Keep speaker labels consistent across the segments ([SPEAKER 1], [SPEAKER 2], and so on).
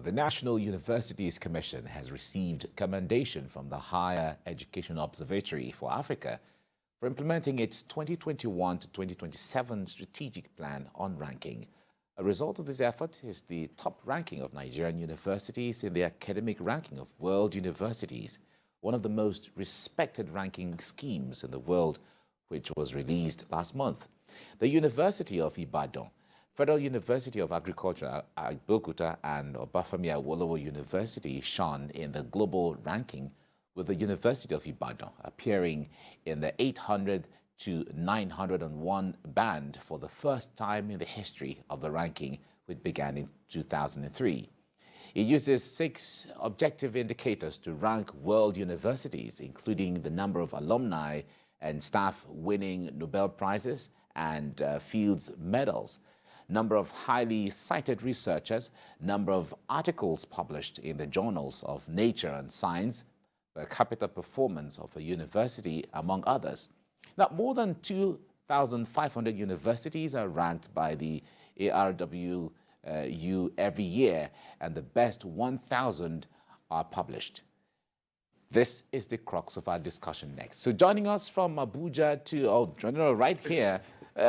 [SPEAKER 1] The National Universities Commission has received commendation from the Higher Education Observatory for Africa for implementing its 2021 to 2027 strategic plan on ranking. A result of this effort is the top ranking of Nigerian universities in the academic ranking of world universities, one of the most respected ranking schemes in the world, which was released last month. The University of Ibadan, Federal University of Agriculture, Abeokuta, and Obafemi Awolowo University shone in the global ranking, with the University of Ibadan appearing in the 800 to 901 band for the first time in the history of the ranking, which began in 2003. It uses 6 objective indicators to rank world universities, including the number of alumni and staff winning Nobel Prizes and Fields medals, number of highly cited researchers, number of articles published in the journals of Nature and Science, the capita performance of a university, among others. Now, more than 2,500 universities are ranked by the ARWU every year, and the best 1,000 are published. This is the crux of our discussion next. So joining us from Abuja right here,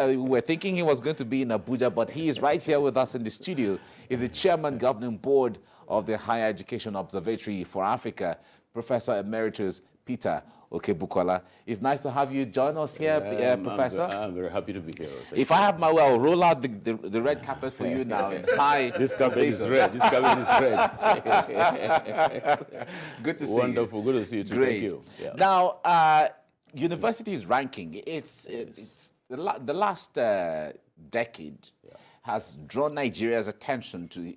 [SPEAKER 1] we were thinking he was going to be in Abuja, but he is right here with us in the studio, is the Chairman Governing Board of the Higher Education Observatory for Africa, Professor Emeritus Peter Okebukola. It's nice to have you join us here, Professor.
[SPEAKER 2] I'm very happy to be here.
[SPEAKER 1] If I have my way, I'll roll out the red carpet for you now. Hi.
[SPEAKER 2] This carpet is red. This carpet is red.
[SPEAKER 1] Good to see
[SPEAKER 2] Wonderful.
[SPEAKER 1] you.
[SPEAKER 2] Good to see you too.
[SPEAKER 1] Great.
[SPEAKER 2] Thank you. Yeah.
[SPEAKER 1] Now, universities ranking, it's the last decade has drawn Nigeria's attention to.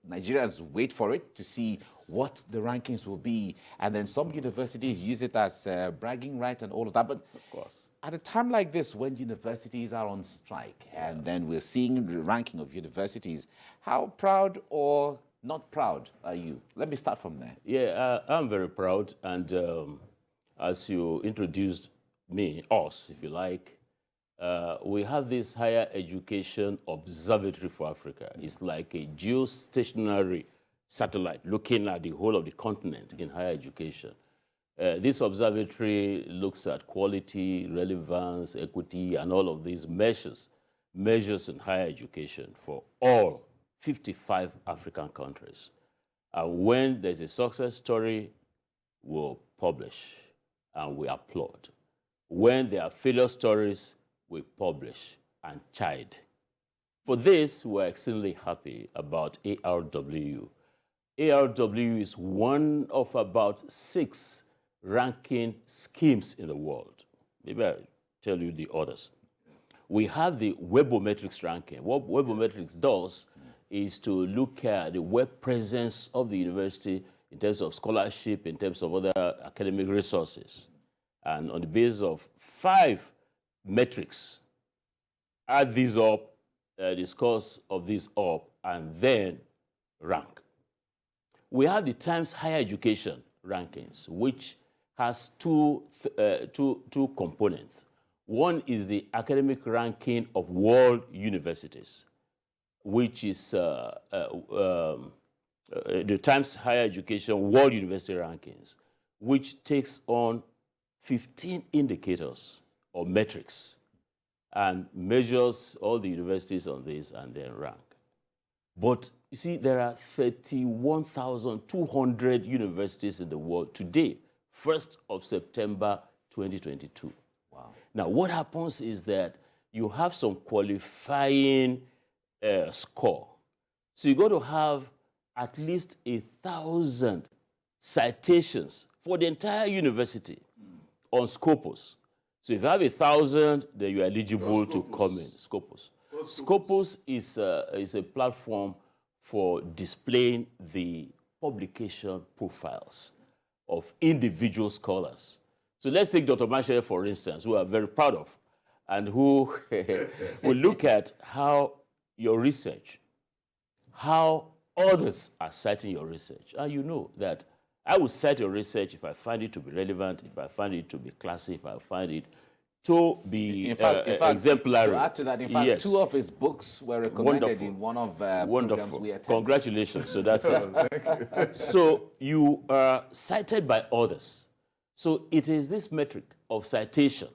[SPEAKER 1] Nigerians wait for it to see what the rankings will be, and then some universities use it as bragging right and all of that. But
[SPEAKER 2] Of course.
[SPEAKER 1] at a time like this, when universities are on strike, and then we're seeing the ranking of universities, how proud or not proud are you? Let me start from there.
[SPEAKER 2] Yeah, I'm very proud. And as you introduced us, if you like, we have this Higher Education Observatory for Africa. It's like a geostationary satellite looking at the whole of the continent in higher education. This observatory looks at quality, relevance, equity, and all of these measures in higher education for all 55 African countries. And when there's a success story, we'll publish and we applaud. When there are failure stories, we publish and chide. For this, we're extremely happy about ARWU. ARWU is one of about 6 ranking schemes in the world. Maybe I'll tell you the others. We have the Webometrics ranking. What Webometrics does is to look at the web presence of the university in terms of scholarship, in terms of other academic resources. And on the basis of 5 metrics, add these up, discuss of these up, and then rank. We have the Times Higher Education rankings, which has two components. One is the academic ranking of world universities, which is the Times Higher Education World University Rankings, which takes on 15 indicators or metrics and measures all the universities on this and then rank. But you see, there are 31,200 universities in the world today, 1st of September 2022.
[SPEAKER 1] Wow.
[SPEAKER 2] Now, what happens is that you have some qualifying score. So you got to have at least 1,000 citations for the entire university on Scopus. So if you have 1,000, then you're eligible to come in. Scopus. Scopus is a platform for displaying the publication profiles of individual scholars. So let's take Dr. Mashere, for instance, who we are very proud of, and who will look at how your research, how others are citing your research. And you know that I will cite your research if I find it to be relevant, if I find it to be classy, if I find it to be
[SPEAKER 1] in fact,
[SPEAKER 2] exemplary.
[SPEAKER 1] To add to that, in fact,
[SPEAKER 2] yes.
[SPEAKER 1] 2 of his books were recommended
[SPEAKER 2] Wonderful.
[SPEAKER 1] in one of
[SPEAKER 2] Wonderful.
[SPEAKER 1] programs we attended.
[SPEAKER 2] Congratulations. So that's it. So you are cited by others. So it is this metric of citation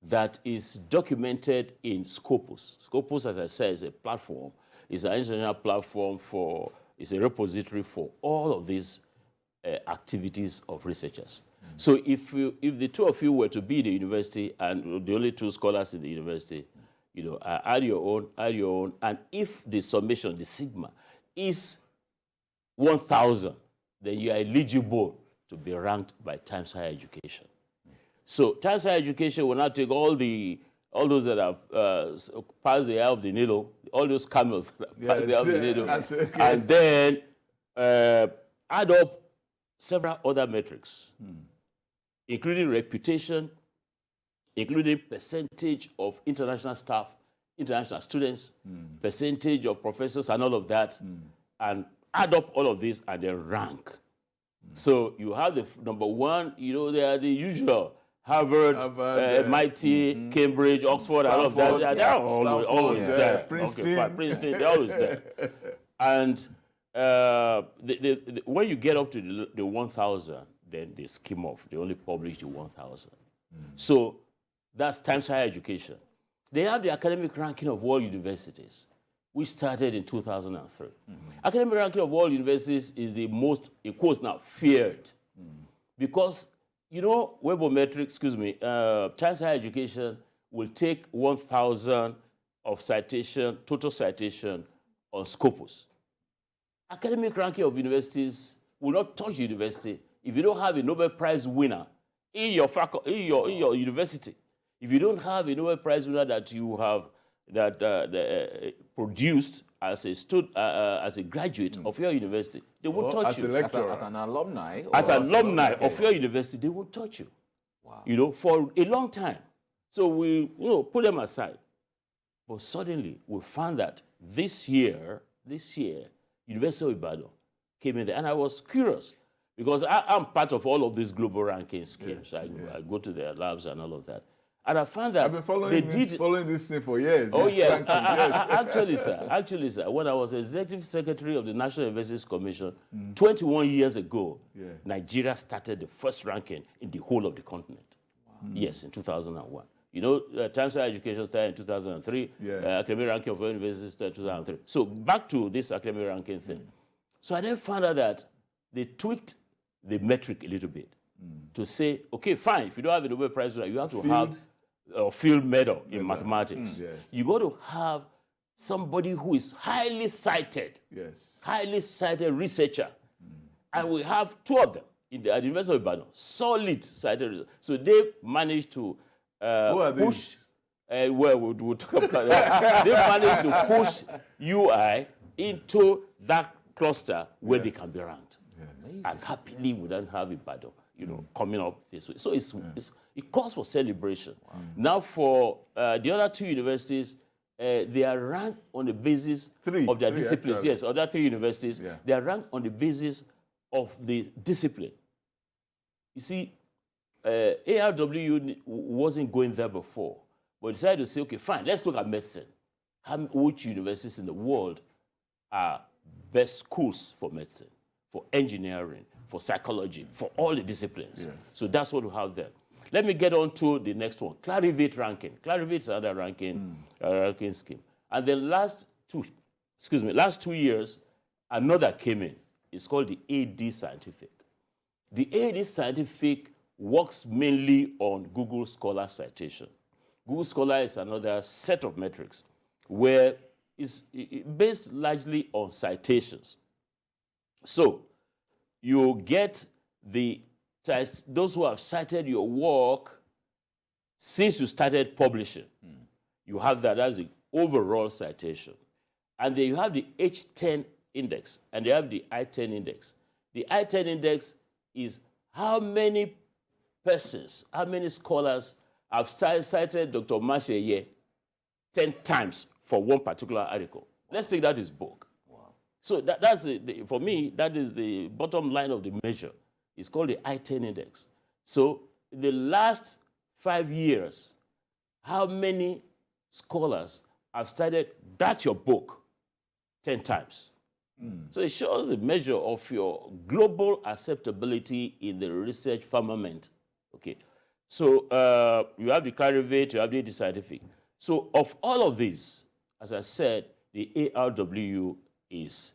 [SPEAKER 2] that is documented in Scopus. Scopus, as I said, is a platform. It's an international platform for, it's a repository for all of these activities of researchers. So if the 2 of you were to be the university and the only 2 scholars in the university, you know, add your own, and if the summation, the sigma, is 1,000, then you are eligible to be ranked by Times Higher Education. So Times Higher Education will now take all those that have passed the eye of the needle, all those camels that have passed the eye of the needle, and then add up several other metrics, including reputation, including percentage of international staff, international students, percentage of professors and all of that, and add up all of this and then rank. So you have the number 1, you know, they are the usual, Harvard, MIT, Cambridge, Oxford, and all of that. They're always there.
[SPEAKER 3] Princeton.
[SPEAKER 2] Okay, Princeton, they're always there. And when you get up to the 1,000, then they skim off. They only publish the 1,000. So that's Times Higher Education. They have the academic ranking of world universities, which started in 2003. Academic ranking of world universities is the most, in quotes now, feared. Because, you know, Times Higher Education will take 1,000 of citation, total citation on Scopus. Academic ranking of universities will not touch the university if you don't have a Nobel Prize winner in your university. If you don't have a Nobel Prize winner that you have produced as a graduate of your university, they won't touch you.
[SPEAKER 1] As an alumni?
[SPEAKER 2] As an alumni of your university, they won't touch you.
[SPEAKER 1] Wow.
[SPEAKER 2] You know, for a long time. So we, put them aside. But suddenly, we found that this year, University of Ibadan came in there. And I was curious, because I'm part of all of these global ranking schemes. I go to their labs and all of that. And I found that
[SPEAKER 3] I've been following this thing for years.
[SPEAKER 2] Oh, yeah. Actually, sir, when I was executive secretary of the National Universities Commission 21 years ago, Nigeria started the first ranking in the whole of the continent. Wow. Yes, in 2001. You know, Times Higher Education started in 2003. Academic ranking of universities started in 2003. So back to this academic ranking thing. So I then found out that they tweaked the metric a little bit to say, okay, fine, if you don't have a Nobel Prize winner, you have to have a field medal in mathematics. You got to have somebody who is highly cited, highly cited researcher. And we have 2 of them at the University of Ibadan, solid cited researchers. So they managed to push, we'll talk about that. They managed to push UI into that cluster where they can be ranked. And happily we don't have Ibadan, coming up this way. So it calls for celebration. Now for the other 2 universities, they are ranked on the basis of their disciplines. Actually. Yes, other 3 universities, they are ranked on the basis of the discipline. You see, ARWU wasn't going there before, but decided to say, okay, fine, let's look at medicine. Which universities in the world are best schools for medicine, for engineering, for psychology, for all the disciplines? So that's what we have there. Let me get on to the next one, Clarivate ranking. Clarivate is another ranking scheme. And the last 2 years, another came in. It's called the AD Scientific. The AD Scientific works mainly on Google Scholar citation. Google Scholar is another set of metrics where it's based largely on citations. So you get those who have cited your work since you started publishing. You have that as the overall citation. And then you have the H10 index, and they have the I10 index. The I10 index is how many persons, how many scholars have cited Dr. Masheye 10 times for one particular article. Let's take that as book. Wow. So that's for me, that is the bottom line of the measure. It's called the I10 index. So the last 5 years, how many scholars have studied that your book 10 times? So it shows a measure of your global acceptability in the research firmament. Okay. So you have the clarivate, you have the scientific. So of all of these, as I said, the ARWU is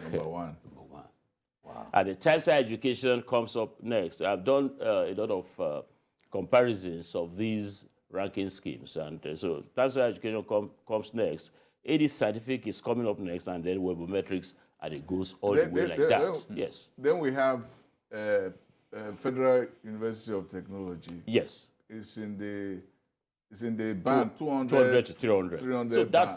[SPEAKER 3] Number one.
[SPEAKER 2] Wow. And the types of education comes up next. I've done a lot of comparisons of these ranking schemes. And so types of education comes next. AD scientific is coming up next, and then webometrics, and it goes all the way like that. Yes.
[SPEAKER 3] Then we have Federal University of Technology.
[SPEAKER 2] Yes.
[SPEAKER 3] It's in the band
[SPEAKER 2] 200 to 300.
[SPEAKER 3] 300
[SPEAKER 2] so that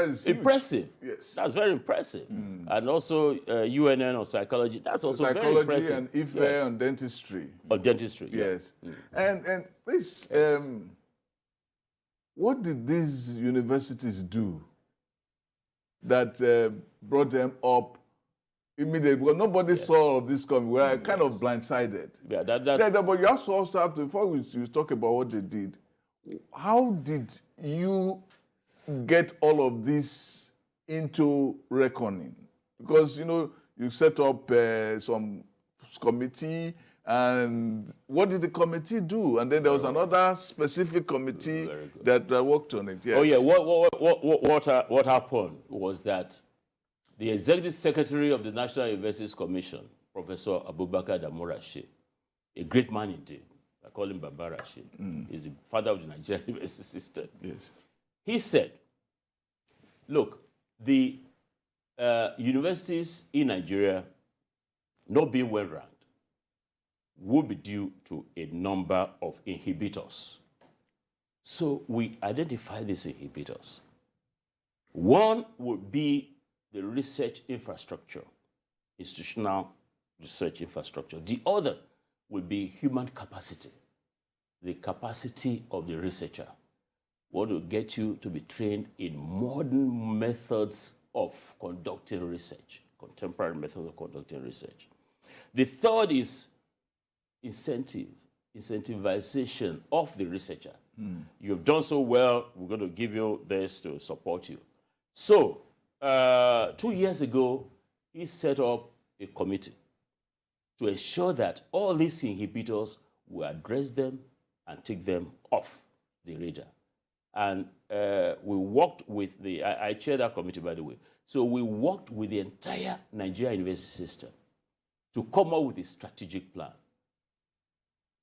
[SPEAKER 2] is
[SPEAKER 3] huge.
[SPEAKER 2] impressive.
[SPEAKER 3] Yes.
[SPEAKER 2] That's very impressive. And also UNN on psychology. That's also very impressive.
[SPEAKER 3] Psychology and IFE on dentistry.
[SPEAKER 2] On dentistry.
[SPEAKER 3] Yes. And this, what did these universities do that brought them up immediately? Because nobody saw this coming. We were kind of blindsided.
[SPEAKER 2] Yeah, that's...
[SPEAKER 3] But you also have to, before you talk about what they did, how did you get all of this into reckoning? Because, you set up some committee, and what did the committee do? And then there was another specific committee that worked on it. Yes.
[SPEAKER 2] Oh yeah, what happened was that the executive secretary of the National Universities Commission, Professor Abubakar Damorashe, a great man indeed, I call him Baba Rashid, he's the father of the Nigerian university system.
[SPEAKER 3] Yes.
[SPEAKER 2] He said, look, the universities in Nigeria not being well ranked would be due to a number of inhibitors. So we identify these inhibitors. One would be the research infrastructure, institutional research infrastructure. The other would be human capacity, the capacity of the researcher. What will get you to be trained in modern methods of conducting research, contemporary methods of conducting research. The third is incentivization of the researcher. You've done so well, we're going to give you this to support you. So 2 years ago, he set up a committee to ensure that all these inhibitors will address them and take them off the radar. And we worked with I chair that committee, by the way. So we worked with the entire Nigerian university system to come up with a strategic plan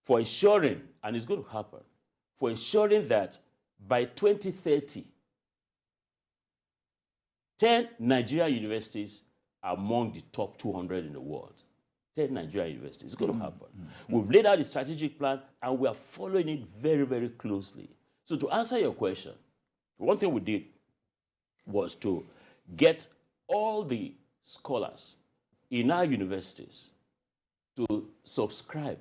[SPEAKER 2] for ensuring, and it's going to happen, for ensuring that by 2030, 10 Nigerian universities are among the top 200 in the world. 10 Nigerian universities. It's going to happen. We've laid out the strategic plan, and we are following it very, very closely. So to answer your question, one thing we did was to get all the scholars in our universities to subscribe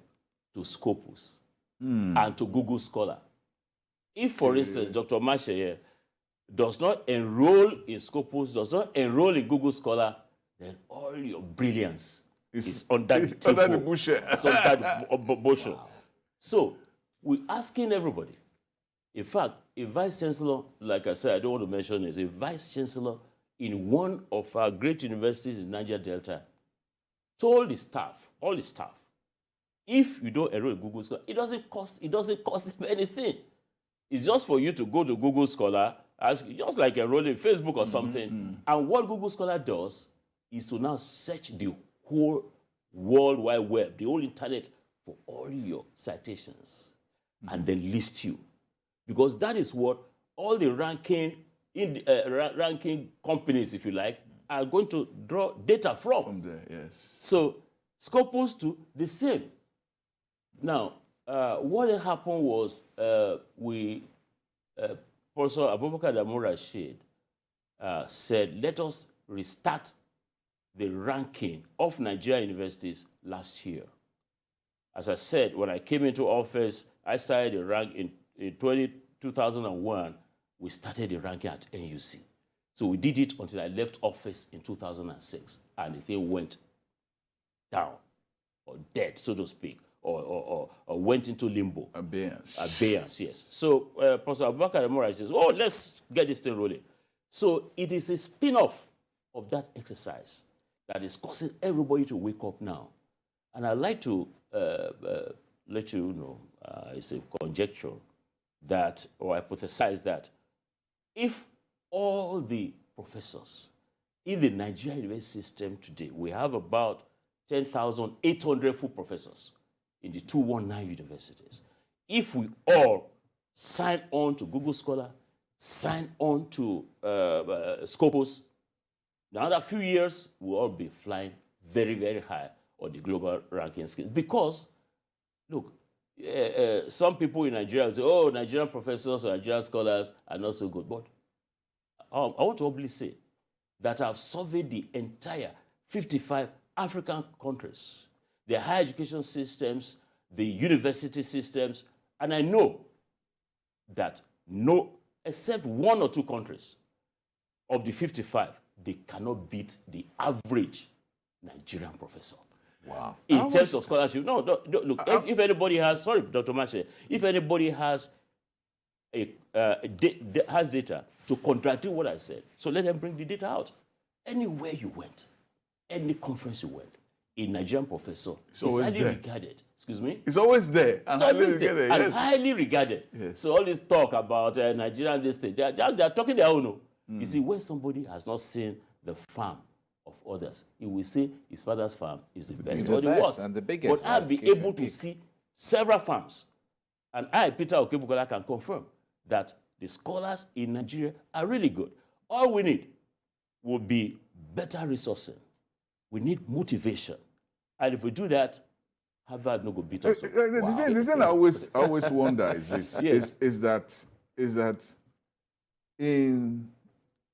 [SPEAKER 2] to Scopus and to Google Scholar. If, for instance, Dr. Masheye does not enroll in Scopus, does not enroll in Google Scholar, then all your brilliance is under the table.
[SPEAKER 3] Under the bushel.
[SPEAKER 2] It's under the bushel. Wow. So we're asking everybody. In fact, a vice chancellor, like I said, I don't want to mention this, a vice chancellor in one of our great universities in Niger Delta told the staff, all the staff, if you don't enroll in Google Scholar, it doesn't cost them anything. It's just for you to go to Google Scholar, just like enrolling in Facebook or something. And what Google Scholar does is to now search the whole World Wide Web, the whole internet, for all your citations, and then list you. Because that is what all the ranking companies, if you like, are going to draw data from.
[SPEAKER 3] From there, yes.
[SPEAKER 2] So Scopus to the same. Now, what had happened was Professor Abubakar Damorashe said, let us restart the ranking of Nigerian universities last year. As I said, when I came into office, I started the rank in 2001. We started the ranking at NUC. So we did it until I left office in 2006, and the thing went down, or dead, so to speak. or went into limbo.
[SPEAKER 3] Abeyance.
[SPEAKER 2] Abeyance, yes. So Professor Abubakar Emora says, oh, let's get this thing rolling. So it is a spin-off of that exercise that is causing everybody to wake up now. And I'd like to let you know, it's a conjecture that, or hypothesize that, if all the professors in the Nigerian university system today, we have about 10,800 full professors in the 219 universities. If we all sign on to Google Scholar, sign on to Scopus, in another few years, we'll all be flying very, very high on the global ranking scale. Because, look, some people in Nigeria say, oh, Nigerian professors or Nigerian scholars are not so good. But I want to openly say that I've surveyed the entire 55 African countries, their higher education systems, the university systems, and I know that except 1 or 2 countries of the 55, they cannot beat the average Nigerian professor.
[SPEAKER 1] Wow.
[SPEAKER 2] In terms of scholarship, no, look, if anybody has, sorry, Dr. Mashe, if anybody has has data to contradict what I said, so let them bring the data out. Anywhere you went, any conference you went, a Nigerian professor is highly regarded. Excuse me?
[SPEAKER 3] It's always there and highly regarded.
[SPEAKER 2] And
[SPEAKER 3] yes.
[SPEAKER 2] highly regarded.
[SPEAKER 3] Yes.
[SPEAKER 2] So all this talk about Nigerian this thing, they're talking their own. You see, when somebody has not seen the farm of others, he will say his father's farm is the best or the worst.
[SPEAKER 1] And the biggest.
[SPEAKER 2] But I'll be able to see several farms. And I, Peter Okebukola, can confirm that the scholars in Nigeria are really good. All we need will be better resourcing. We need motivation. And if we do that, Harvard no go beat us.
[SPEAKER 3] The thing I always wonder is this:
[SPEAKER 2] Yes.
[SPEAKER 3] is that in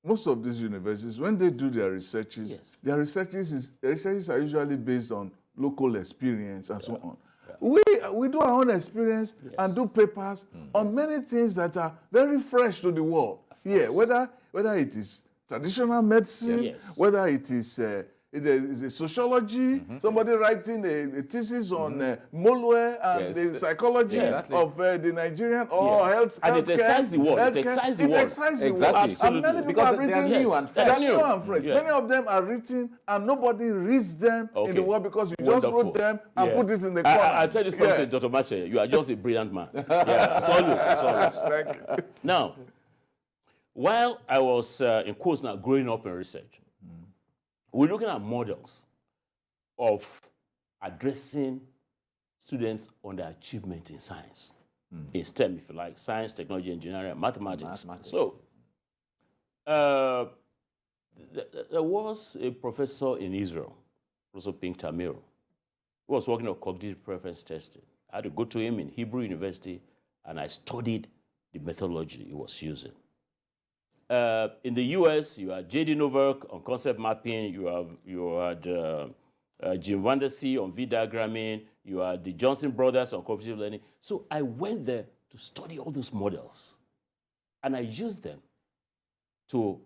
[SPEAKER 3] most of these universities, when they do their researches,
[SPEAKER 2] Yes.
[SPEAKER 3] their researches are usually based on local experience and so on.
[SPEAKER 2] Yeah.
[SPEAKER 3] We do our own experience and do papers on many things that are very fresh to the world. Yeah, whether it is traditional medicine, whether it is a sociology, somebody writing a thesis on Molwe and the psychology of the Nigerian or health.
[SPEAKER 2] And it excites the world. It excites the world.
[SPEAKER 1] Exactly.
[SPEAKER 3] And many people
[SPEAKER 1] Because
[SPEAKER 3] have written
[SPEAKER 1] they're new and fresh.
[SPEAKER 3] They're new and fresh. Many of them are written and nobody reads them in the world because you just wrote them and put it in the corner.
[SPEAKER 2] I'll tell you something, Dr. Mashe. You are just a brilliant man. It's always.
[SPEAKER 3] Thank you.
[SPEAKER 2] Now, while I was in course now growing up in research, we're looking at models of addressing students on their achievement in science, in STEM, if you like, science, technology, engineering, and mathematics. So, there was a professor in Israel, Professor Pink Tamir, who was working on cognitive preference testing. I had to go to him in Hebrew University, and I studied the methodology he was using. In the US, you had J.D. Novak on concept mapping, you had Jim Vandersea on V-diagramming, you had the Johnson brothers on cooperative learning. So I went there to study all those models. And I used them to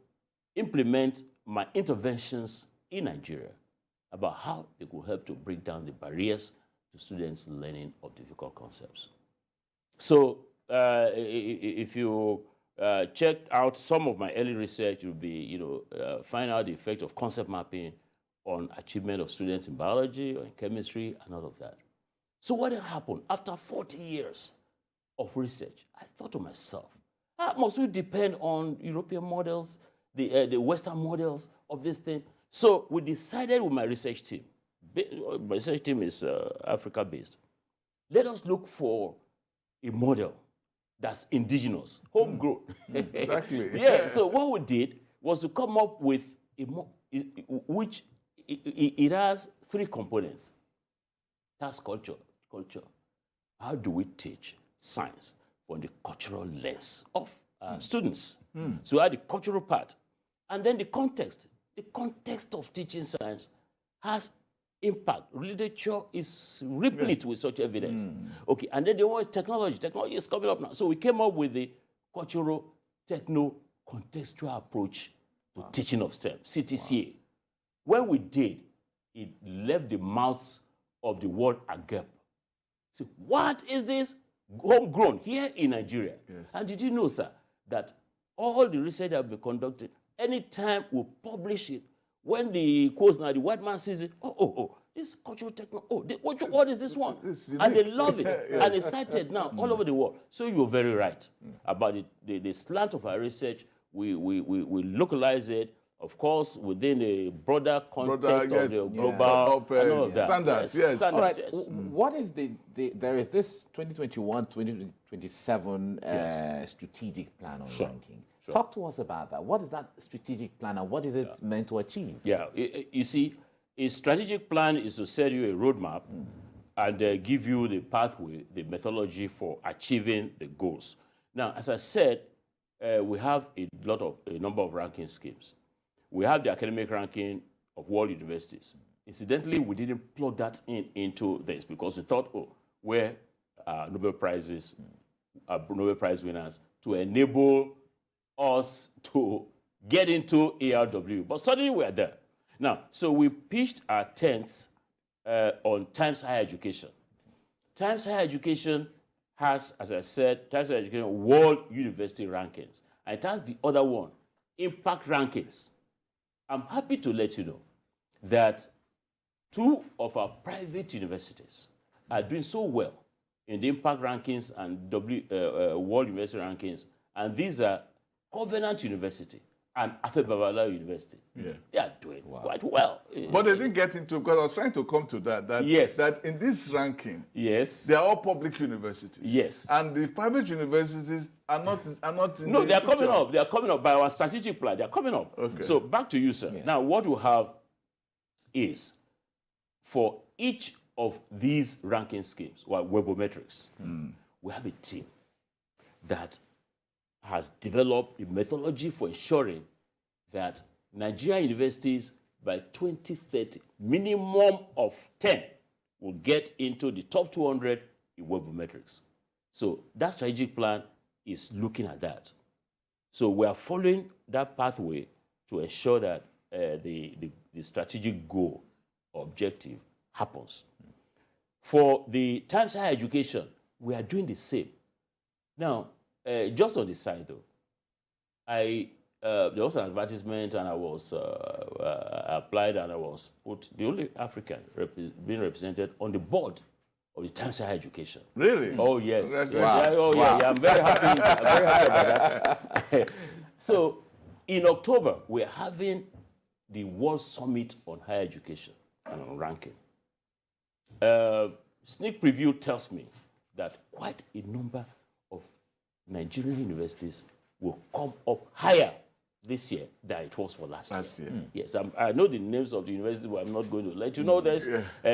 [SPEAKER 2] implement my interventions in Nigeria about how they could help to break down the barriers to students' learning of difficult concepts. So if you checked out some of my early research, you'll be, find out the effect of concept mapping on achievement of students in biology or in chemistry and all of that. So what had happened after 40 years of research? I thought to myself, must we depend on European models, the Western models of this thing? So we decided with my research team, my research team is Africa-based, let us look for a model that's indigenous, homegrown.
[SPEAKER 3] Exactly.
[SPEAKER 2] Yeah, so what we did was to come up with which it has 3 components. That's culture. How do we teach science from the cultural lens of students? So we had the cultural part. And then the context. The context of teaching science has impact. Literature is replete with such evidence. Okay, and then the one is technology. Technology is coming up now. So we came up with the cultural, techno-contextual approach to teaching of STEM, CTCA. When we did, it left the mouths of the world agape So what is this homegrown here in Nigeria?
[SPEAKER 3] Yes.
[SPEAKER 2] And did you know, sir, that all the research that have been conducted, anytime we publish it, when the quotes now, the white man sees it, this cultural technology, what is this one? And they love it.
[SPEAKER 3] Yes.
[SPEAKER 2] And it's cited now all over the world. So you're very right about the slant of our research. We localize it, of course, within a broader context of the global and all of that.
[SPEAKER 3] Standards, yes.
[SPEAKER 2] Standards,
[SPEAKER 1] All right.
[SPEAKER 2] yes.
[SPEAKER 1] What is there is this 2021-2027 strategic plan on ranking.
[SPEAKER 2] Sure.
[SPEAKER 1] Talk to us about that. What is that strategic plan and what is it meant to achieve?
[SPEAKER 2] Yeah, you see, a strategic plan is to set you a roadmap and give you the pathway, the methodology for achieving the goals. Now, as I said, we have a number of ranking schemes. We have the academic ranking of world universities. Incidentally, we didn't plug that into this because we thought, where Nobel Prizes, Nobel Prize winners, to enable us to get into ARWU. But suddenly we're there. Now, so we pitched our tents on Times Higher Education. Times Higher Education has, as I said, Times Higher Education World University Rankings. And it has the other one, Impact Rankings. I'm happy to let you know that 2 of our private universities are doing so well in the Impact Rankings and World University Rankings. And these are Covenant University and Abeokuta University.
[SPEAKER 3] Yeah.
[SPEAKER 2] They are doing quite well.
[SPEAKER 3] But they didn't get into, because I was trying to come to that
[SPEAKER 2] Yes.
[SPEAKER 3] that in this ranking,
[SPEAKER 2] Yes.
[SPEAKER 3] they are all public universities.
[SPEAKER 2] Yes.
[SPEAKER 3] And the private universities are not in
[SPEAKER 2] No,
[SPEAKER 3] the
[SPEAKER 2] they are coming
[SPEAKER 3] picture.
[SPEAKER 2] up. They are coming up by our strategic plan. They are coming up.
[SPEAKER 3] Okay.
[SPEAKER 2] So back to you, sir.
[SPEAKER 1] Yeah.
[SPEAKER 2] Now, what we have is for each of these ranking schemes, or webometrics, we have a team that has developed a methodology for ensuring that Nigerian universities by 2030, minimum of 10 will get into the top 200 in webometrics. So that strategic plan is looking at that. So we are following that pathway to ensure that the strategic goal or objective happens. For the Times Higher Education, we are doing the same. Now, just on the side though, there was an advertisement and I was applied and I was put, the only African being represented on the board of the Times Higher Education.
[SPEAKER 3] Really?
[SPEAKER 2] Oh, yes.
[SPEAKER 3] Wow.
[SPEAKER 2] Yes. Yeah, I'm very happy. I'm very happy about that. So, in October, we're having the World Summit on Higher Education and on ranking. Sneak preview tells me that quite a number of Nigerian universities will come up higher this year than it was for last year. Yes, I know the names of the universities, but I'm not going to let you know this.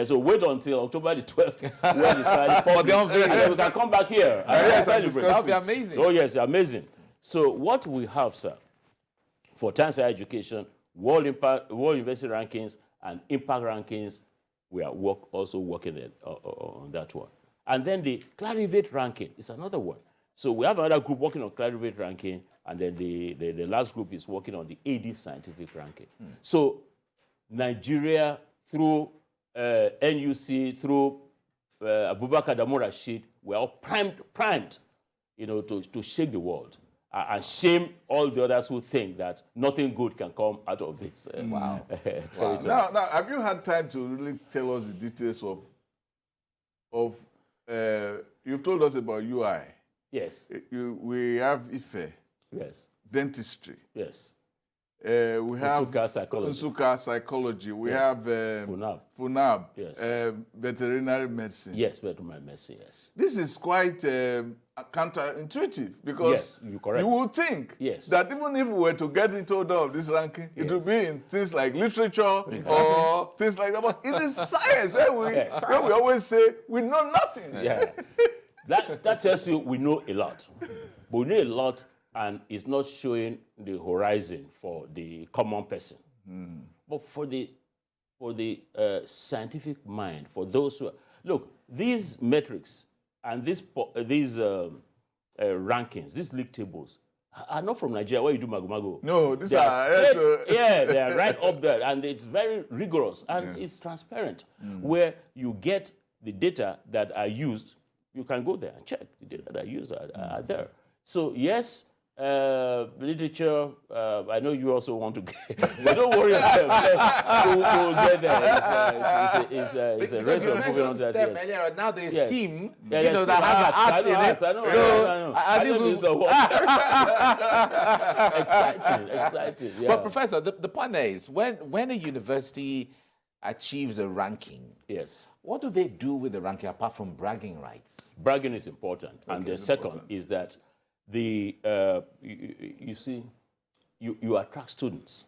[SPEAKER 2] So wait until October the 12th when it's public. And then we can come back here and celebrate.
[SPEAKER 1] That would be amazing.
[SPEAKER 2] Oh, yes, amazing. So what we have, sir, for Times Higher Education, World University Rankings, and Impact Rankings, we are also working on that one. And then the Clarivate Ranking is another one. So we have another group working on Clarivate Ranking, and then the last group is working on the AD Scientific Ranking. So Nigeria, through NUC, through Abubakar Adamu Rashid, we're all primed, to shake the world and shame all the others who think that nothing good can come out of this. Territory.
[SPEAKER 3] Now, have you had time to really tell us the details of you've told us about UI.
[SPEAKER 2] Yes.
[SPEAKER 3] We have IFE.
[SPEAKER 2] Yes.
[SPEAKER 3] Dentistry.
[SPEAKER 2] Yes.
[SPEAKER 3] We have
[SPEAKER 2] Nsukka psychology.
[SPEAKER 3] Nsukka psychology. We have FUNAB.
[SPEAKER 2] Yes.
[SPEAKER 3] Veterinary medicine.
[SPEAKER 2] Yes, veterinary medicine, yes.
[SPEAKER 3] This is quite counterintuitive because
[SPEAKER 2] yes, you're correct.
[SPEAKER 3] You would think
[SPEAKER 2] yes.
[SPEAKER 3] that even if we were to get into all of this ranking, it would be in things like literature or things like that. But it is science where we always say we know nothing.
[SPEAKER 2] Yeah. That tells you we know a lot. But we know a lot and it's not showing the horizon for the common person. But for the scientific mind, for those who look, these metrics and these rankings, these league tables are not from Nigeria where you do mago-mago.
[SPEAKER 3] No, these
[SPEAKER 2] they
[SPEAKER 3] are
[SPEAKER 2] they are right up there, and it's very rigorous and it's transparent, where you get the data that are used, you can go there and check. The data that are used are there. So yes, literature, I know you also want to get, but don't worry yourself. We'll get there. It's a race of moving on to that.
[SPEAKER 1] Step earlier, now there's team,
[SPEAKER 2] Yeah,
[SPEAKER 1] you know, that has arts in it.
[SPEAKER 2] I know. Exciting. Yeah.
[SPEAKER 1] But Professor, the point is, when a university achieves a ranking,
[SPEAKER 2] yes,
[SPEAKER 1] what do they do with the ranking apart from bragging rights?
[SPEAKER 2] Bragging is important, and the second is that you see, you attract students.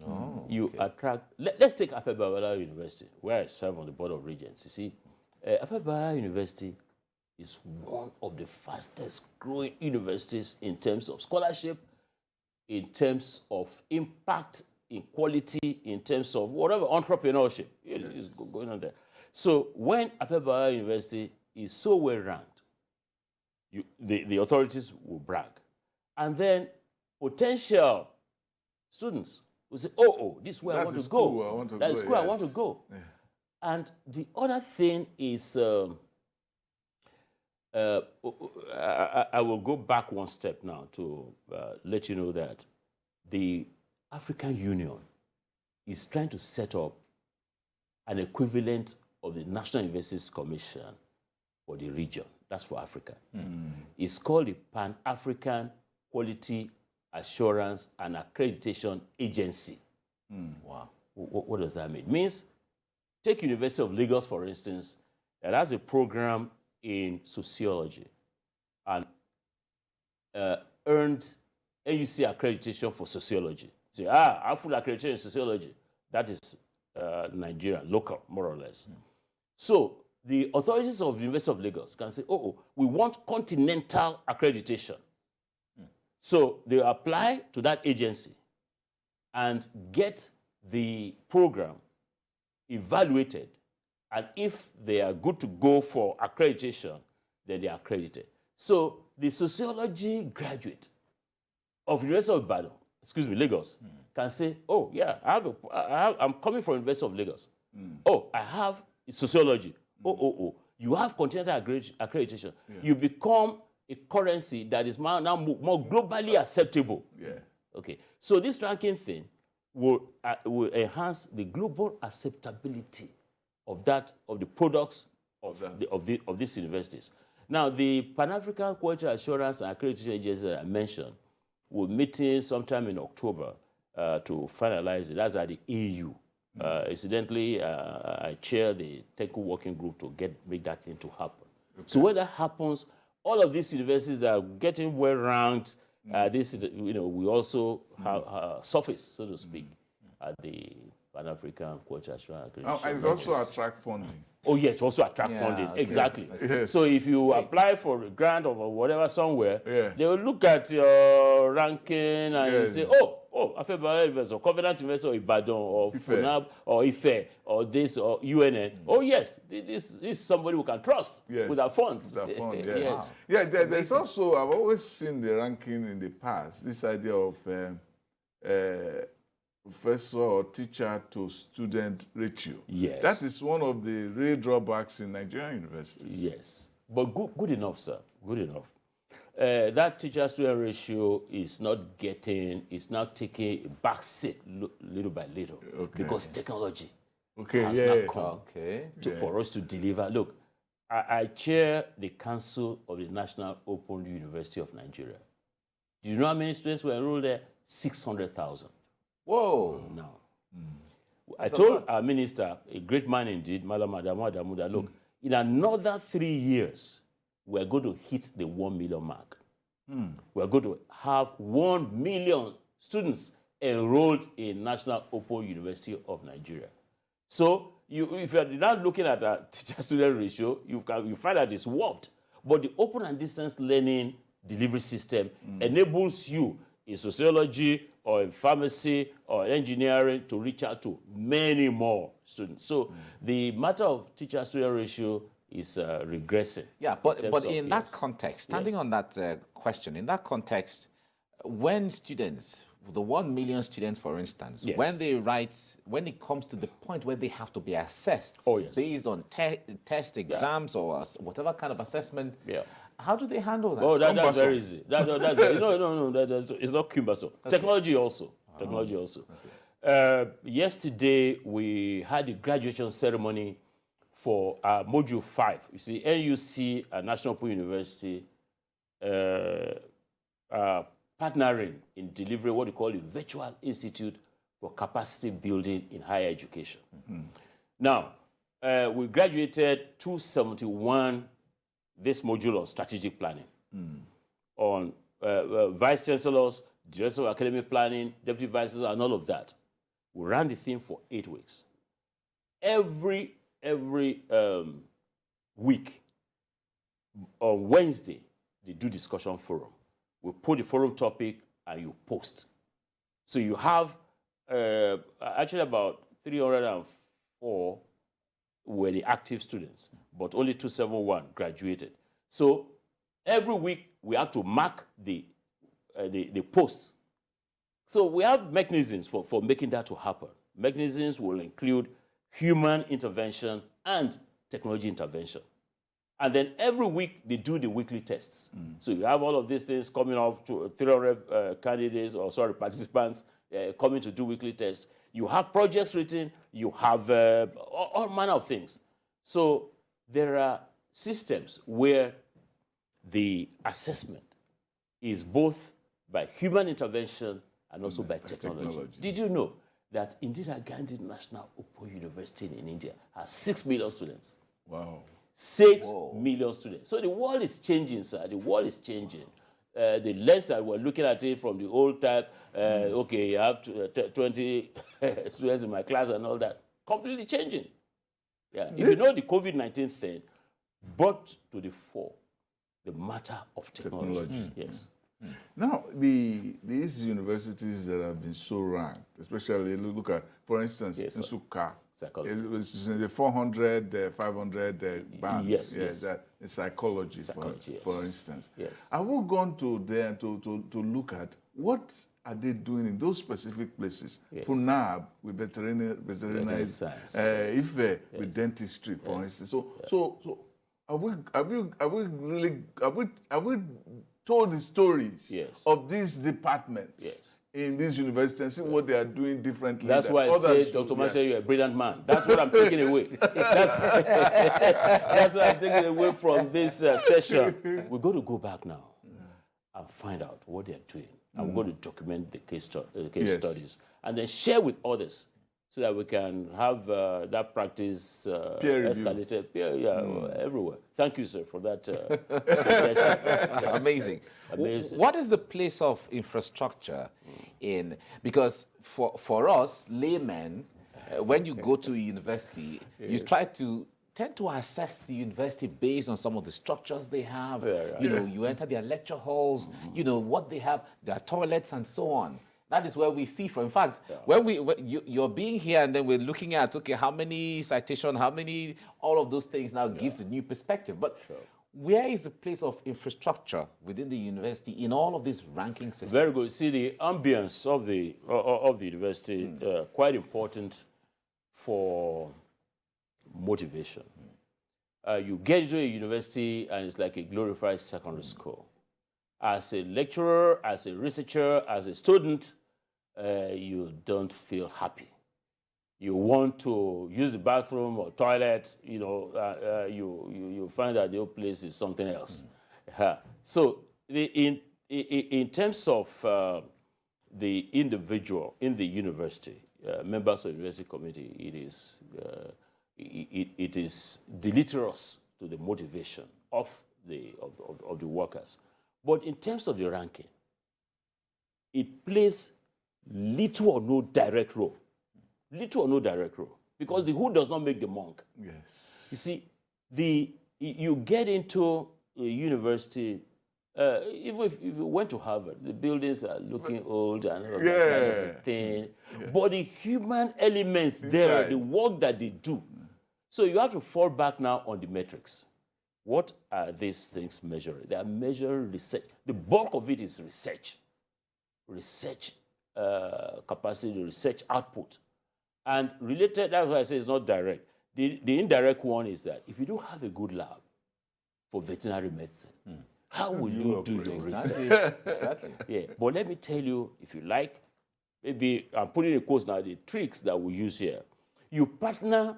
[SPEAKER 1] Oh,
[SPEAKER 2] you attract. Let's take Abeokuta University, where I serve on the board of regents. You see, Abeokuta University is one of the fastest growing universities in terms of scholarship, in terms of impact, in quality, in terms of whatever entrepreneurship is going on there. So when Abeokuta University is so well ranked, the authorities will brag. And then potential students will say, oh, this is where I want to go. That is where I want to go. Yeah. And the other thing is, I will go back one step now to let you know that the African Union is trying to set up an equivalent of the National Universities Commission for the region. That's for Africa. It's called the Pan-African Quality Assurance and Accreditation Agency. Wow. What does that mean? It means, take University of Lagos, for instance, that has a program in sociology and earned AUC accreditation for sociology. Say, I have full accreditation in sociology. That is Nigerian, local, more or less. So the authorities of the University of Lagos can say, we want Continental accreditation. So they apply to that agency and get the program evaluated. And if they are good to go for accreditation, then they are accredited. So the sociology graduate of University of Ibadan, Lagos, can say, I'm coming from University of Lagos. I have sociology. You have Continental accreditation. Yeah. You become a currency that is now more globally acceptable. Yeah. Okay. So this ranking thing will enhance the global acceptability of the products of these universities. Now, the Pan-African Quality Assurance and Accreditation Agency that I mentioned will meet sometime in October to finalize it. That's at the EU. Incidentally, I chair the technical working group to make that thing to happen. Okay. So when that happens, all of these universities are getting well-ranked. We also have surface, so to speak, at the Pan-African Quality Assurance Accreditation.
[SPEAKER 3] And it also attract funding.
[SPEAKER 2] Oh yes, also attract funding. Okay. Exactly. Yes. So if you apply for a grant or whatever somewhere, they will look at your ranking and you say, Abeokuta University or Covenant University or Ibadan or FUNAB or IFE or this or UNN. Oh yes, this is somebody we can trust with our funds.
[SPEAKER 3] With our funds, yes. Wow. Yeah, there's also, I've always seen the ranking in the past, this idea of professor or teacher to student ratio. Yes. That is one of the real drawbacks in Nigerian universities.
[SPEAKER 2] Yes. But good enough, sir. Good enough. That teacher-student ratio is now taking a back seat little by little because technology has now come for us to deliver. Look, I chair the Council of the National Open University of Nigeria. Do you know how many students were enrolled there? 600,000.
[SPEAKER 1] Whoa.
[SPEAKER 2] Now, I told our minister, a great man indeed, Malam Adamu Adamu, that look, in another 3 years, we're going to hit the 1 million mark. We're going to have 1 million students enrolled in National Open University of Nigeria. So if you're not looking at a teacher-student ratio, you find that it's warped. But the open and distance learning delivery system enables you in sociology or in pharmacy or engineering to reach out to many more students. So the matter of teacher-student ratio is regressing.
[SPEAKER 1] Yeah, but in that context, standing on that question, in that context, when students, the 1 million students, for instance,
[SPEAKER 2] Yes.
[SPEAKER 1] when it comes to the point where they have to be assessed
[SPEAKER 2] Oh, yes.
[SPEAKER 1] based on test exams or whatever kind of assessment, how do they handle that?
[SPEAKER 2] Oh, that's very easy. That's no. It's not cumbersome. Okay. Technology also. Technology also. Okay. Yesterday, we had a graduation ceremony for Module 5. You see, NUC, National Open University, partnering in delivering what we call a virtual institute for capacity building in higher education. Mm-hmm. Now, we graduated 271 this module on strategic planning, on vice chancellors, director of academic planning, deputy vice chancellor, and all of that. We ran the thing for 8 weeks. Every week, on Wednesday, they do discussion forum. We put the forum topic and you post. So you have actually about 304 were the active students, but only 271 graduated. So every week we have to mark the posts. So we have mechanisms for making that to happen. Mechanisms will include human intervention and technology intervention. And then every week they do the weekly tests. So you have all of these things coming up to 300 participants coming to do weekly tests. You have projects written, you have all manner of things. So there are systems where the assessment is both by human intervention and also by technology. Did you know that Indira Gandhi National Open University in India has 6 million students?
[SPEAKER 3] Wow.
[SPEAKER 2] 6 million students. So the world is changing, sir. The world is changing. The lens that we're looking at it from the old type, okay, you have 20 students in my class and all that, completely changing. Yeah. If you know the COVID-19 thing brought to the fore the matter of technology. Yes.
[SPEAKER 3] Now, these universities that have been so ranked, especially look at, for instance, in Nsukka, it was in the 400, 500 band.
[SPEAKER 2] Yes.
[SPEAKER 3] In psychology, for instance.
[SPEAKER 2] Yes.
[SPEAKER 3] Have we gone to there to look at what are they doing in those specific places? Yes. FUNAB with veterinary science, IFE with dentistry, for instance. So have we told the stories of these departments in this university and see what they are doing differently?
[SPEAKER 2] That's why I say, Dr. Marshall, you're a brilliant man. That's what I'm taking away. That's what I'm taking away from this session. We're going to go back now and find out what they're doing. And we're going to document the case studies and then share with others so that we can have that practice escalated everywhere. Thank you, sir, for that.
[SPEAKER 1] Amazing.
[SPEAKER 2] Amazing.
[SPEAKER 1] What is the place of infrastructure in? Because for us laymen, when you go to a university, you tend to assess the university based on some of the structures they have. You know, you enter their lecture halls, you know, what they have, their toilets and so on. That is where we see from. In fact, when you're being here and then we're looking at, okay, how many citations, how many, all of those things now gives a new perspective. But where is the place of infrastructure within the university in all of these ranking systems?
[SPEAKER 2] Very good. See, the ambience of the university, quite important for motivation. You get into a university and it's like a glorified secondary school. As a lecturer, as a researcher, as a student, you don't feel happy. You want to use the bathroom or toilet, you know, you find that the whole place is something else. So in terms of the individual in the university, members of the university committee, it is deleterious to the motivation of the workers. But in terms of the ranking, it plays little or no direct role. Little or no direct role. Because the who does not make the monk.
[SPEAKER 3] Yes.
[SPEAKER 2] You see, you get into a university, even if you went to Harvard, the buildings are looking old and all of that kind of thing. But the human elements there, the work that they do. So you have to fall back now on the metrics. What are these things measuring? They are measuring research. The bulk of it is research. Research capacity, the research output. And related, that's why I say it's not direct. The indirect one is that if you don't have a good lab for veterinary medicine, how will you do your research?
[SPEAKER 1] Exactly.
[SPEAKER 2] Yeah, but let me tell you, if you like, maybe I'm putting in quotes now, the tricks that we use here. You partner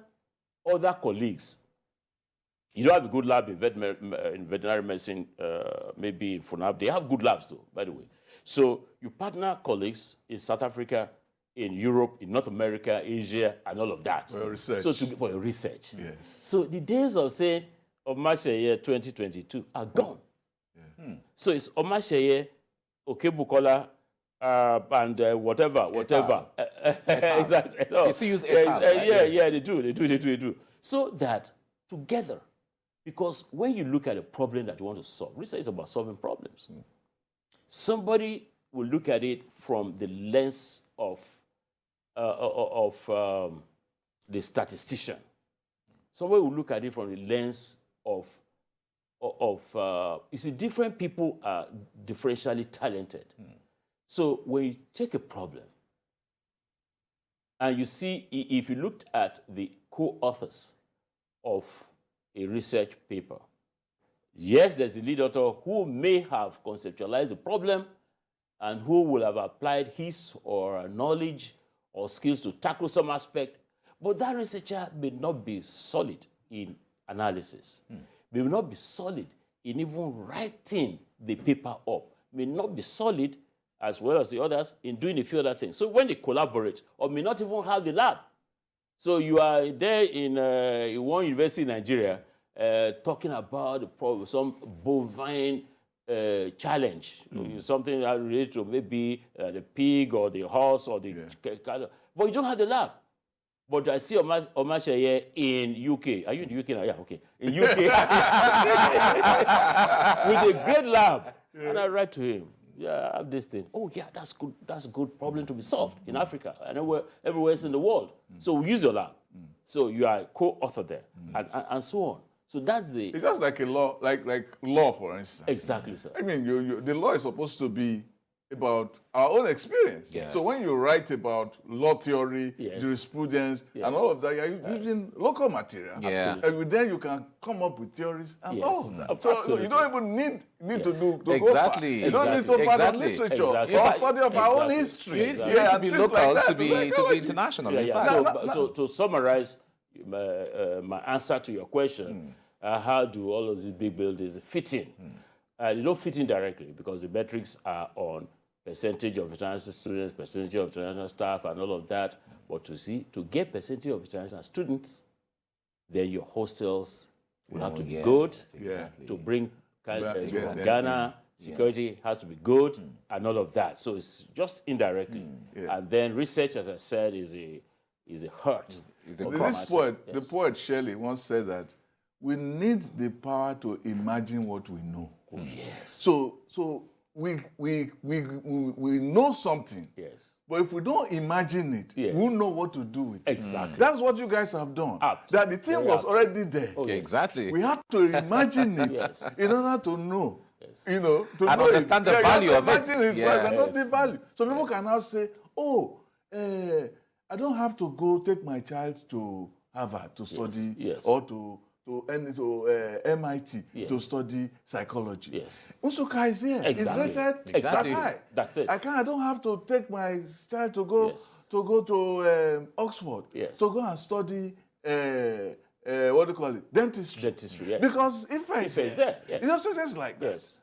[SPEAKER 2] other colleagues. You don't have a good lab in veterinary medicine, maybe in FUNAB. They have good labs, though, by the way. So you partner colleagues in South Africa, in Europe, in North America, Asia, and all of that.
[SPEAKER 3] For research.
[SPEAKER 2] So for your research.
[SPEAKER 3] Yes.
[SPEAKER 2] So the days of saying Omaseye 2022 are gone.
[SPEAKER 3] Yeah.
[SPEAKER 2] So it's Omaseye, Okebukola, and whatever. Exactly. No.
[SPEAKER 1] You still use etal, right?
[SPEAKER 2] Yeah, they do. So that together, because when you look at a problem that you want to solve, research is about solving problems. Somebody will look at it from the lens of the statistician. Somebody will look at it from the lens of you see, different people are differentially talented. So when you take a problem and you see, if you looked at the co-authors of a research paper, yes, there's a lead author who may have conceptualized the problem and who will have applied his or her knowledge or skills to tackle some aspect, but that researcher may not be solid in analysis, may not be solid in even writing the paper up, may not be solid as well as the others in doing a few other things. So when they collaborate, or may not even have the lab. So you are there in one university in Nigeria talking about the problem, some bovine challenge, something that relates to maybe the pig or the horse or the cattle, but you don't have the lab. But I see Omaseye in UK. Are you in the UK now? Yeah, okay. In UK. With a great lab. Yeah. And I write to him, yeah, I have this thing. Oh, yeah, that's good. That's a good problem to be solved in Africa and everywhere else in the world. So we use your lab. So you are a co-author there and so on. So that's the...
[SPEAKER 3] It's just like a law, like law, for instance.
[SPEAKER 2] Exactly, sir.
[SPEAKER 3] I mean, the law is supposed to be about our own experience.
[SPEAKER 1] Yes.
[SPEAKER 3] So when you write about law theory, jurisprudence, and all of that, you're using local material.
[SPEAKER 1] Yeah.
[SPEAKER 3] And then you can come up with theories and all of that. So you don't even need to go far.
[SPEAKER 1] Exactly.
[SPEAKER 3] You don't need to find on literature or study of our own history.
[SPEAKER 1] You need to be local to be international.
[SPEAKER 2] So to summarize my answer to your question, how do all of these big buildings fit in? They don't fit in directly because the metrics are on percentage of international students, percentage of international staff, and all of that. But to get percentage of international students, then your hostels will have to be good.
[SPEAKER 1] Exactly.
[SPEAKER 2] To bring from Ghana, security has to be good, and all of that. So it's just indirectly. And then research, as I said, is a hurt.
[SPEAKER 3] The poet Shelley once said that we need the power to imagine what we know.
[SPEAKER 2] Oh, yes.
[SPEAKER 3] So we know something.
[SPEAKER 2] Yes.
[SPEAKER 3] But if we don't imagine it, we'll know what to do with it.
[SPEAKER 2] Exactly.
[SPEAKER 3] That's what you guys have done.
[SPEAKER 2] Absolutely.
[SPEAKER 3] That the thing was already there.
[SPEAKER 1] Oh, yes. Exactly.
[SPEAKER 3] We had to imagine it in order to know. You know, to
[SPEAKER 1] and
[SPEAKER 3] know
[SPEAKER 1] understand the value of it.
[SPEAKER 3] Imagine it, right, and not the value. So people can now say, oh, I don't have to go take my child to Harvard to study or to MIT to study psychology.
[SPEAKER 2] Yes.
[SPEAKER 3] Nsukka is here.
[SPEAKER 2] Exactly.
[SPEAKER 3] It's rated
[SPEAKER 2] exactly.
[SPEAKER 3] high.
[SPEAKER 2] That's it.
[SPEAKER 3] I don't have to take my child to go to Oxford to go and study what do you call it? Dentistry.
[SPEAKER 2] Dentistry, yes.
[SPEAKER 3] Because if
[SPEAKER 2] is there, yes.
[SPEAKER 3] It also says like that.
[SPEAKER 2] Yes.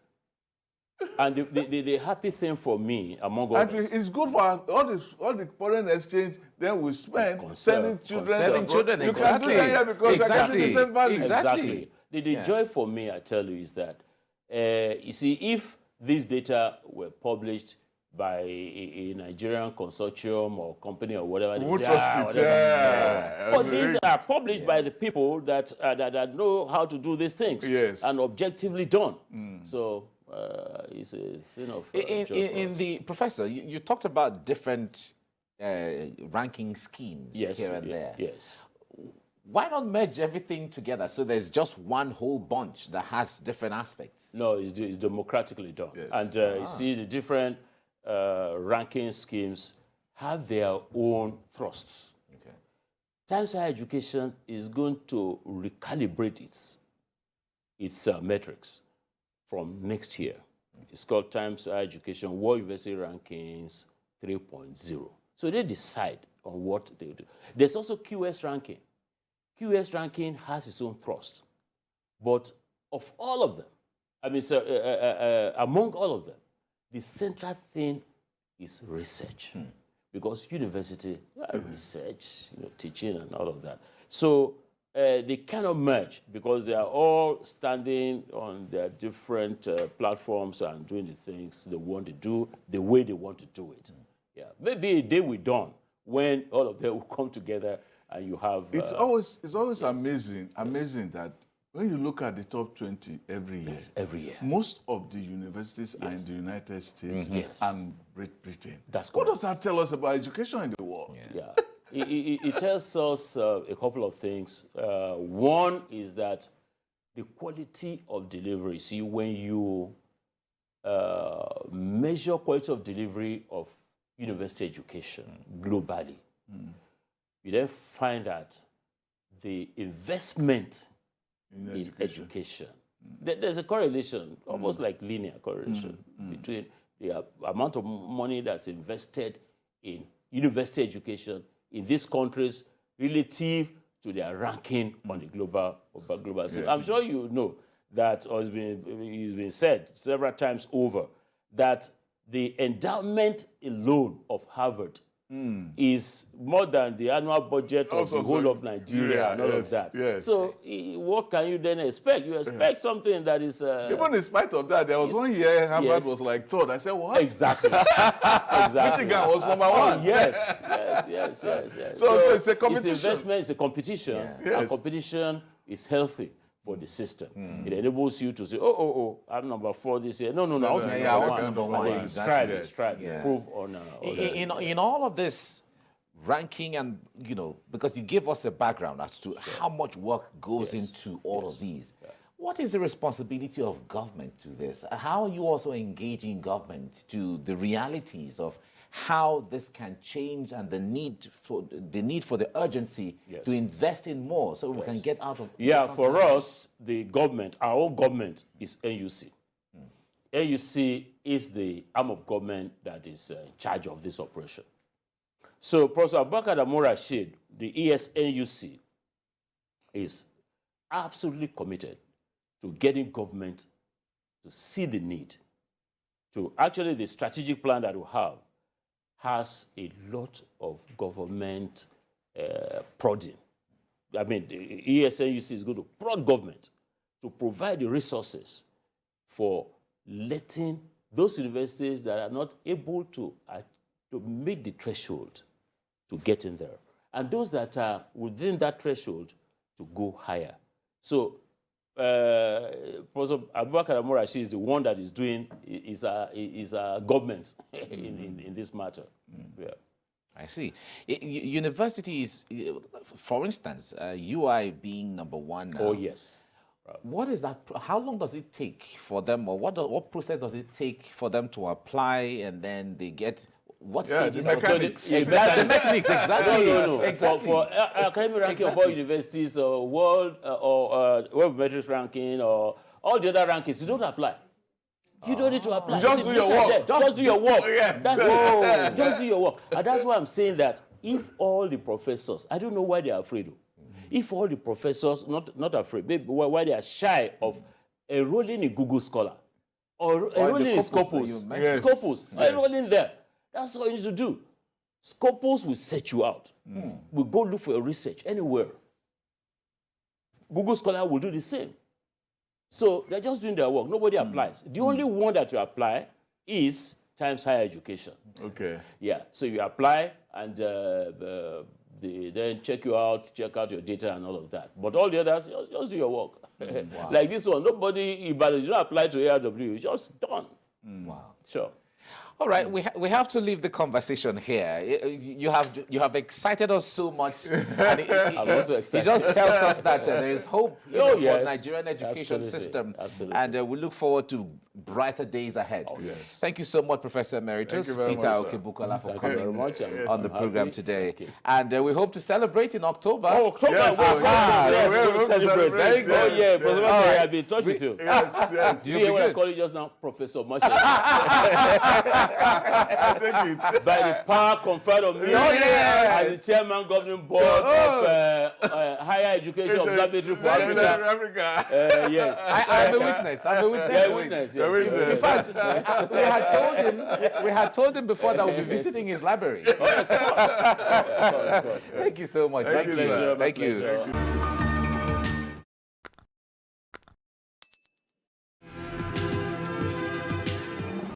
[SPEAKER 2] And the happy thing for me, among others,
[SPEAKER 3] it's good for all the foreign exchange. Then we spend sending children. You can do that here because you're getting the same value.
[SPEAKER 2] Exactly. The joy for me, I tell you, is that you see, if these data were published by a Nigerian consortium or company or whatever, but these are published by the people that know how to do these things and objectively done. So. It's a thing of
[SPEAKER 1] in the professor, you talked about different ranking schemes here and there.
[SPEAKER 2] Yes.
[SPEAKER 1] Why not merge everything together so there's just one whole bunch that has different aspects?
[SPEAKER 2] No, it's democratically done. Yes. And you see the different ranking schemes have their own thrusts.
[SPEAKER 1] Okay.
[SPEAKER 2] Times Higher Education is going to recalibrate its metrics from next year. It's called Times Higher Education World University Rankings 3.0. So they decide on what they do. There's also QS ranking. QS ranking has its own thrust. But of all of them, I mean, among all of them, the central thing is research. Because university, research, teaching and all of that. So they cannot merge because they are all standing on their different platforms and doing the things they want to do the way they want to do it. Yeah, maybe a day will dawn when all of them will come together and you have.
[SPEAKER 3] It's always amazing that when you look at the top 20 every year,
[SPEAKER 2] every year,
[SPEAKER 3] most of the universities are in the United States and Great Britain.
[SPEAKER 2] That's
[SPEAKER 3] what
[SPEAKER 2] correct.
[SPEAKER 3] does that tell us about education in the world?
[SPEAKER 2] Yeah. It tells us a couple of things. One is that the quality of delivery. See, when you measure quality of delivery of university education globally, you then find that the investment in education, there's a correlation, almost like linear correlation, between the amount of money that's invested in university education in these countries relative to their ranking on the global scale. I'm sure you know that, or it's been said several times over, that the endowment alone of Harvard is more than the annual budget of the whole of Nigeria and all of that.
[SPEAKER 3] Yes.
[SPEAKER 2] So what can you then expect? You expect something that is...
[SPEAKER 3] Even in spite of that, there was 1 year Harvard was like third. I said, what?
[SPEAKER 2] Exactly. Exactly.
[SPEAKER 3] Michigan was number one.
[SPEAKER 2] Yes. So
[SPEAKER 3] it's a competition.
[SPEAKER 2] It's investment, it's a competition, and competition is healthy for the system. It enables you to say, I'm number 4 this year. No, I want to be number one. And then you strive, improve on
[SPEAKER 1] in all of this ranking and, because you give us a background as to how much work goes into all of these. What is the responsibility of government to this? How are you also engaging government to the realities of how this can change and the need for the urgency to invest in more so we can get out of...
[SPEAKER 2] For us, the government, our own government is NUC. NUC is the arm of government that is in charge of this operation. So Professor Abeokuta Rashid, the ESNUC, is absolutely committed to getting government to see the need. To actually, the strategic plan that we have has a lot of government prodding. I mean, the ESNUC is going to prod government to provide the resources for letting those universities that are not able to meet the threshold to get in there, and those that are within that threshold to go higher. So Professor Abeokuta Rashid is the one that is doing a government in this matter.
[SPEAKER 1] I see. Universities, for instance, UI being number 1 now.
[SPEAKER 2] Oh, yes.
[SPEAKER 1] What is that? How long does it take for them, or what process does it take for them to apply and then they get... What stages?
[SPEAKER 3] The mechanics.
[SPEAKER 1] Exactly. The mechanics, exactly.
[SPEAKER 2] No.
[SPEAKER 1] Exactly.
[SPEAKER 2] For academic ranking of all universities, or world metrics ranking, or all the other rankings, you don't apply. You don't need to apply.
[SPEAKER 3] Just do your work.
[SPEAKER 2] Just do your work. That's
[SPEAKER 3] it.
[SPEAKER 2] Just do your work. And that's why I'm saying that if all the professors, I don't know why they are afraid. If all the professors, not afraid, maybe why they are shy of enrolling in Google Scholar or enrolling in Scopus. Scopus. Enrolling there. That's all you need to do. Scopus will set you out. We'll go look for your research anywhere. Google Scholar will do the same. So they're just doing their work. Nobody applies. The only one that you apply is Times Higher Education.
[SPEAKER 3] Okay.
[SPEAKER 2] Yeah. So you apply and they then check you out, check out your data and all of that. But all the others, just do your work.
[SPEAKER 1] Wow.
[SPEAKER 2] Like this one, nobody, but you don't apply to ARWU. It's just done.
[SPEAKER 1] Wow.
[SPEAKER 2] Sure.
[SPEAKER 1] All right, we have to leave the conversation here. You have excited us so much. And
[SPEAKER 2] I'm also excited.
[SPEAKER 1] It just tells us that there is hope for
[SPEAKER 2] yes.
[SPEAKER 1] Nigerian education
[SPEAKER 2] Absolutely.
[SPEAKER 1] system.
[SPEAKER 2] Absolutely.
[SPEAKER 1] And we look forward to brighter days ahead.
[SPEAKER 3] Oh, yes.
[SPEAKER 1] Thank you so much, Professor Emeritus
[SPEAKER 3] Thank you very
[SPEAKER 1] Peter
[SPEAKER 3] much, sir.
[SPEAKER 1] Okebukola, for
[SPEAKER 2] Thank you very
[SPEAKER 1] coming
[SPEAKER 2] much.
[SPEAKER 1] on the program
[SPEAKER 2] happy.
[SPEAKER 1] today.
[SPEAKER 2] Okay.
[SPEAKER 1] And we hope to celebrate in October.
[SPEAKER 2] Oh, October.
[SPEAKER 3] Yes,
[SPEAKER 2] we'll
[SPEAKER 3] yes,
[SPEAKER 2] celebrate.
[SPEAKER 3] yes,
[SPEAKER 2] We'll
[SPEAKER 3] we'll
[SPEAKER 2] celebrate.
[SPEAKER 3] celebrate.
[SPEAKER 2] Oh,
[SPEAKER 3] Yes,
[SPEAKER 2] yeah.
[SPEAKER 3] yes.
[SPEAKER 2] Professor Masha, I'll be in touch with you.
[SPEAKER 3] Yes, yes.
[SPEAKER 2] See here,
[SPEAKER 1] be
[SPEAKER 2] what I
[SPEAKER 1] good.
[SPEAKER 2] call you just now, Professor Masha.
[SPEAKER 3] I take it.
[SPEAKER 2] By the power conferred on me
[SPEAKER 1] yes.
[SPEAKER 2] as the chairman governing board of Higher Education Observatory for Africa.
[SPEAKER 3] Africa.
[SPEAKER 2] Yes.
[SPEAKER 1] I'm a witness. I'm a witness.
[SPEAKER 2] Yeah,
[SPEAKER 1] to it.
[SPEAKER 2] witness.
[SPEAKER 3] You're
[SPEAKER 2] Yes.
[SPEAKER 3] witness.
[SPEAKER 1] In fact, we had told him before that we'll be visiting his library.
[SPEAKER 2] Yes, of course. Of course.
[SPEAKER 1] Thank you so much.
[SPEAKER 3] Thank you, sir.
[SPEAKER 1] Thank you.
[SPEAKER 2] Pleasure.